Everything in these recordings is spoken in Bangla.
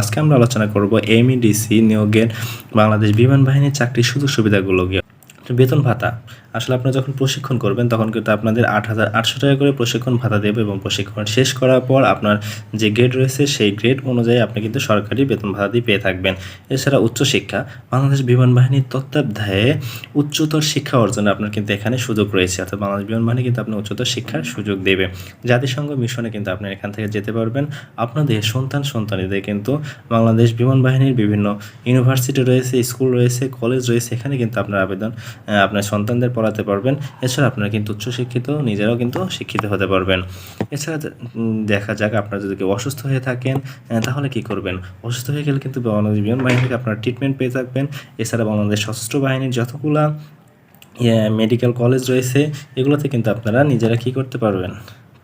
আজকে আমরা আলোচনা করব এমইডিসি নিয়োগের বাংলাদেশ বিমান বাহিনীর চাকরির সুযোগ সুবিধাগুলো। বেতন ভাতা আসলে আপনারা যখন প্রশিক্ষণ করবেন তখন কিন্তু আপনাদের 8,800 টাকা করে প্রশিক্ষণ ভাতা দেবে এবং প্রশিক্ষণ শেষ করার পর আপনার যে গ্রেড রয়েছে সেই গ্রেড অনুযায়ী আপনি কিন্তু সরকারি বেতন ভাতা পেয়ে থাকবেন। এছাড়া উচ্চশিক্ষা বাংলাদেশ বিমান বাহিনীর তত্ত্বাবধায়ে উচ্চতর শিক্ষা অর্জনে আপনার কিন্তু এখানে সুযোগ রয়েছে, অর্থাৎ বাংলাদেশ বিমান বাহিনী কিন্তু আপনার উচ্চতর শিক্ষার সুযোগ দেবে। জাতিসংঘ মিশনে কিন্তু আপনি এখান থেকে যেতে পারবেন। আপনাদের সন্তানদের কিন্তু বাংলাদেশ বিমান বাহিনীর বিভিন্ন ইউনিভার্সিটি রয়েছে, স্কুল রয়েছে, কলেজ রয়েছে, এখানে কিন্তু আপনার আবেদন আপনার সন্তানদের পড়াতে পারবেন। এছাড়া আপনারা কিন্তু উচ্চশিক্ষিত নিজেরাও কিন্তু শিক্ষিত হতে পারবেন। এছাড়া দেখা যাক আপনারা যদি কেউ অসুস্থ হয়ে থাকেন তাহলে কি করবেন। অসুস্থ হয়ে গেলে কিন্তু বাংলাদেশ বিমান বাহিনী থেকে আপনারা ট্রিটমেন্ট পেয়ে থাকবেন। এছাড়া বাংলাদেশ সশস্ত্র বাহিনীর যতগুলা মেডিকেল কলেজ রয়েছে এগুলোতে কিন্তু আপনারা নিজেরা কি করতে পারবেন,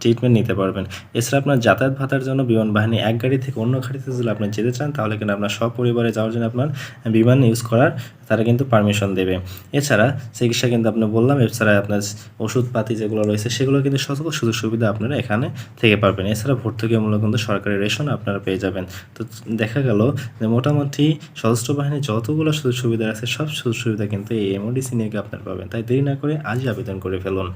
ট্রিটমেন্ট নিতে পারবেন। এছাড়া আপনার যাতায়াত ভাতার জন্য বিমান বাহিনী এক গাড়ি থেকে অন্য গাড়িতে যদি আপনি যেতে চান তাহলে কিন্তু আপনার সপরিবারে যাওয়ার জন্য আপনার বিমান ইউজ করার তারা কিন্তু পারমিশন দেবে। এছাড়া চিকিৎসা কিন্তু আপনি বললাম, এছাড়া আপনার ওষুধপাতি যেগুলো রয়েছে সেগুলো কিন্তু সকল সুযোগ সুবিধা আপনারা এখানে থেকে পারবেন। এছাড়া ভর্তুকিমূলক কিন্তু সরকারি রেশন আপনারা পেয়ে যাবেন। তো দেখা গেল যে মোটামুটি সশস্ত্র বাহিনীর যতগুলো সুযোগ সুবিধা আছে সব সুযোগ সুবিধা কিন্তু এই এমওডিসি নিয়ে আপনারা পাবেন। তাই দেরি না করে আজই আবেদন করে ফেলুন।